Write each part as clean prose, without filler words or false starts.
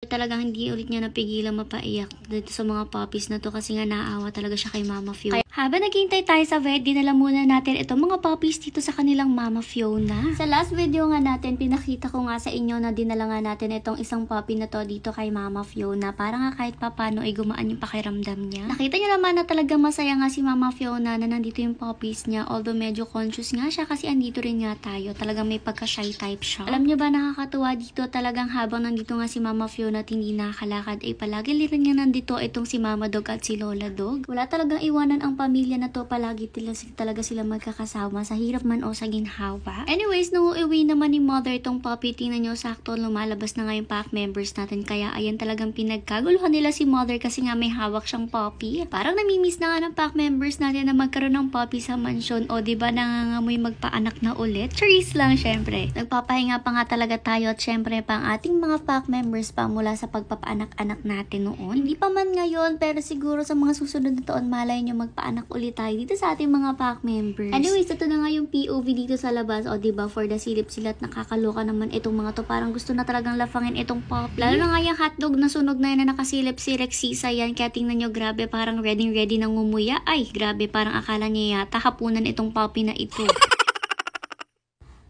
Talagang hindi ulit niya napigilan mapaiyak dito sa mga puppies na to kasi nga naawa talaga siya kay Mama Fiona. Habang naghihintay tayo sa vet, dinala muna natin itong mga puppies dito sa kanilang Mama Fiona. Sa last video nga natin, pinakita ko nga sa inyo na dinala nga natin itong isang puppy na to dito kay Mama Fiona para nga kahit papano ay gumaan yung pakiramdam niya. Nakita niyo naman na talagang masaya nga si Mama Fiona na nandito yung puppies niya, although medyo conscious nga siya kasi andito rin nga tayo. Talagang may pagka-shy type siya. Alam niyo ba, nakakatuwa dito talagang habang nandito nga si Mama Fiona at hindi nakakalakad ay palagi rin nga nandito itong si Mama Dog at si Lola Dog. Wala talagang iwanan ang pamilya na to, palagi talaga sila magkakasama sa hirap man o sa ginhawa. Anyways, nung uwi naman ni Mother itong puppy, tingnan nyo, sakto lumalabas na nga yung pack members natin, kaya ayan talagang pinagkaguluhan nila si Mother kasi nga may hawak siyang puppy. Parang namimiss na nga ng pack members natin na magkaroon ng puppy sa mansyon, o diba nangangamoy magpaanak na ulit. Charis lang syempre. Nagpapahinga pa nga talaga tayo at syempre pa ang ating mga pack members pa mula sa pagpapaanak-anak natin noon. Hindi pa man ngayon, pero siguro sa mga susunod na taon malay nyo magpaanak ulit tayo dito sa ating mga pack members. Anyways, ito na nga yung POV dito sa labas, o diba, for the silip-silat, nakakaloka naman itong mga to. Parang gusto na talagang lafangin itong puppy. Lalo na nga yung hotdog na sunog na yan na nakasilip si Rexisa yan, kaya tingnan nyo, grabe, parang ready na ngumuya. Ay, grabe, parang akala niya yata hapunan itong puppy na ito.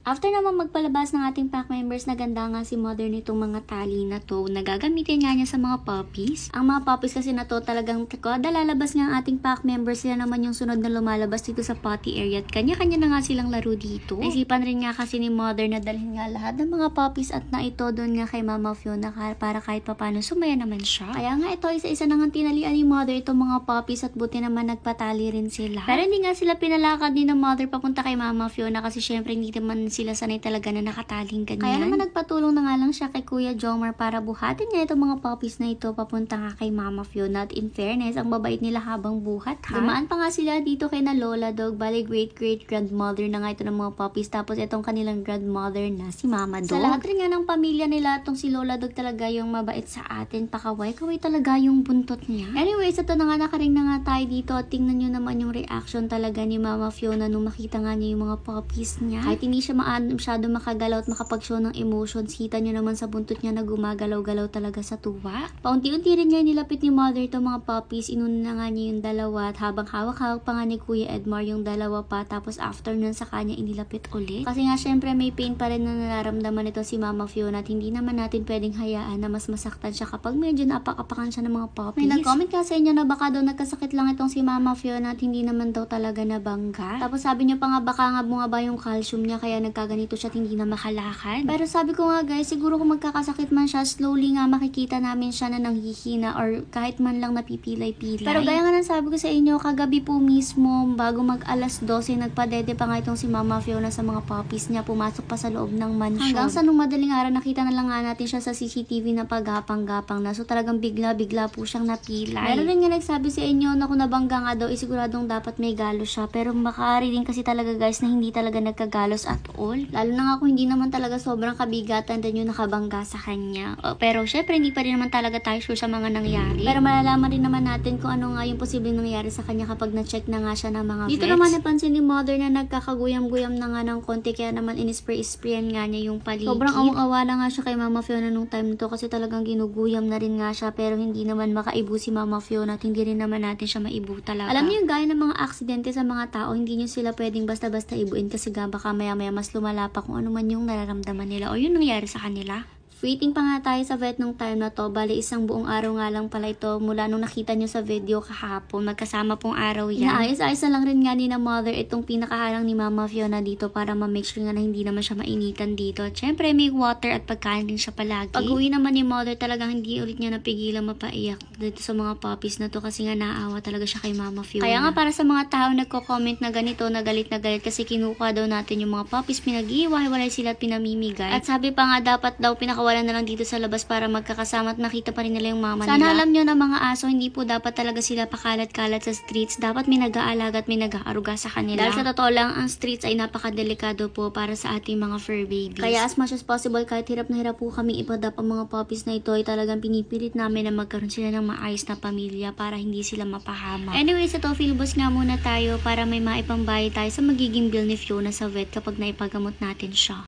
After naman magpalabas ng ating pack members, naganda nga si Mother nitong mga tali na to na gagamitin nga niya sa mga puppies. Ang mga puppies kasi na to talagang kada lalabas nga ang ating pack members, sila naman yung sunod na lumalabas dito sa potty area at kanya-kanya na nga silang laro dito. Naisipan rin nga kasi ni Mother na dalhin nga lahat ng mga puppies at na ito doon nga kay Mama Fiona para kahit papano sumaya naman siya. Kaya nga ito, isa-isa na nga tinalian ni Mother itong mga puppies at buti naman nagpatali rin sila. Pero hindi nga sila pinalakad ni ng Mother papunta kay Mama Fiona kasi syempre hindi naman sila sanay talaga na nakataling ganyan. Kaya naman nagpatulong na nga lang siya kay Kuya Jomar para buhatin niya itong mga puppies na ito papunta nga kay Mama Fiona. At in fairness, ang babait nila habang buhat, ha? Dumaan pa nga sila dito kay na Lola Dog, bali great-great-grandmother na nga ito ng mga puppies, tapos itong kanilang grandmother na si Mama Dog. Sa lahat rin nga ng pamilya nila, itong si Lola Dog talaga yung mabait sa atin, pakaway-kaway talaga yung buntot niya. Anyways, ito na nga, nakaring na nga tayo dito at tingnan nyo naman yung reaction talaga ni Mama Fiona nung makita nga niya yung mga puppies niya. Kahit hindi siya masyado makagalaw at makapag-show ng emotions, kita nyo naman sa buntot niya na gumagalaw-galaw talaga sa tuwa. Paunti-unti rin nga nilapit ni Mother itong mga puppies, inuna na nga niya yung dalawa at habang hawak-hawak pa nga ni Kuya Edmar yung dalawa pa, tapos after nun sa kanya inilapit ulit. Kasi nga syempre may pain pa rin na nararamdaman ito si Mama Fiona at hindi naman natin pwedeng hayaan na mas masaktan siya kapag medyo naapak-apakan siya ng mga puppies. May nag-comment ka sa inyo na baka daw nagkasakit lang itong si Mama Fiona at hindi naman daw talaga nabangga. Tapos sabi niya pa nga baka nga bumaba yung calcium niya kaya nagkaganito siya, hindi na makalakad. Pero sabi ko nga guys, siguro kung magkakasakit man siya, slowly nga makikita namin siya na nanghihina or kahit man lang napipilay-pilay. Pero gaya nga nang sabi ko sa inyo, kagabi po mismo, bago mag alas 12, nagpadede pa nga itong si Mama Fiona sa mga puppies niya, pumasok pa sa loob ng mansion. Hanggang sa nung madaling araw, nakita na lang nga natin siya sa CCTV na paghapang-gapang na. So talagang bigla-bigla po siyang napilay. Meron rin nga nagsabi sa inyo na kung nabangga nga daw, siguradong dapat may galos siya. Pero makari din kasi talaga guys na hindi talaga nagkagalos at all. Lalo na nga kung hindi naman talaga sobrang kabigatan din yung nakabangga sa kanya. Pero syempre hindi pa rin naman talaga tayo sure sa mga nangyari. Pero malalaman rin naman natin kung ano nga yung posibleng nangyari sa kanya kapag na-check na nga siya ng mga vets. Dito naman napansin ni Mother na nagkakaguyam-guyam na nga ng konti, kaya naman in-spray-sprayan nga niya yung paligid. Sobrang awang-awa na nga siya kay Mama Fiona nung time nito kasi talagang ginuguyam na rin nga siya, pero hindi naman makaibu si Mama Fiona at hindi rin naman natin siya maibu talaga. Alam niyo yung gaya ng mga aksidente sa mga tao, hindi niyo sila pwedeng basta-basta ibuin kasi baka maya-maya mas lumala pa kung ano man yung nararamdaman nila o yung nangyari sa kanila. Waiting pa nga tayo sa vet nung time na to. Bali, isang buong araw nga lang pala ito mula nung nakita nyo sa video kahapon. Magkasama pong araw yan. Inaayos-ayos na lang rin nga ni na Mother itong pinakaharang ni Mama Fiona dito para ma-make sure nga na hindi naman siya mainitan dito. At syempre, may water at pagkain din siya palagi. Pag-uwi naman ni Mother, talagang hindi ulit niya napigilan mapaiyak dito sa mga puppies na to kasi nga naawa talaga siya kay Mama Fiona. Kaya nga para sa mga tao nagko-comment na ganito, na galit kasi kinukuha daw natin yung mga puppies, pinag-iiwalay sila at pinamimigay. At sabi pa nga dapat daw wala na lang dito sa labas para magkakasama at makita pa rin nila yung mama nila. Sana alam nyo na mga aso, hindi po dapat talaga sila pakalat-kalat sa streets. Dapat may nag-aalaga at may nag-aaruga sa kanila. Dahil sa totoo lang, ang streets ay napakadelikado po para sa ating mga fur babies. Kaya as much as possible, kahit hirap na hirap po kami ipadap ang mga puppies na ito, ay talagang pinipilit namin na magkaroon sila ng maayos na pamilya para hindi sila mapahama. Anyways, ito, Philbos nga muna tayo para may maipambayad tayo sa magiging bill ni Fiona sa vet kapag naipagamot natin siya.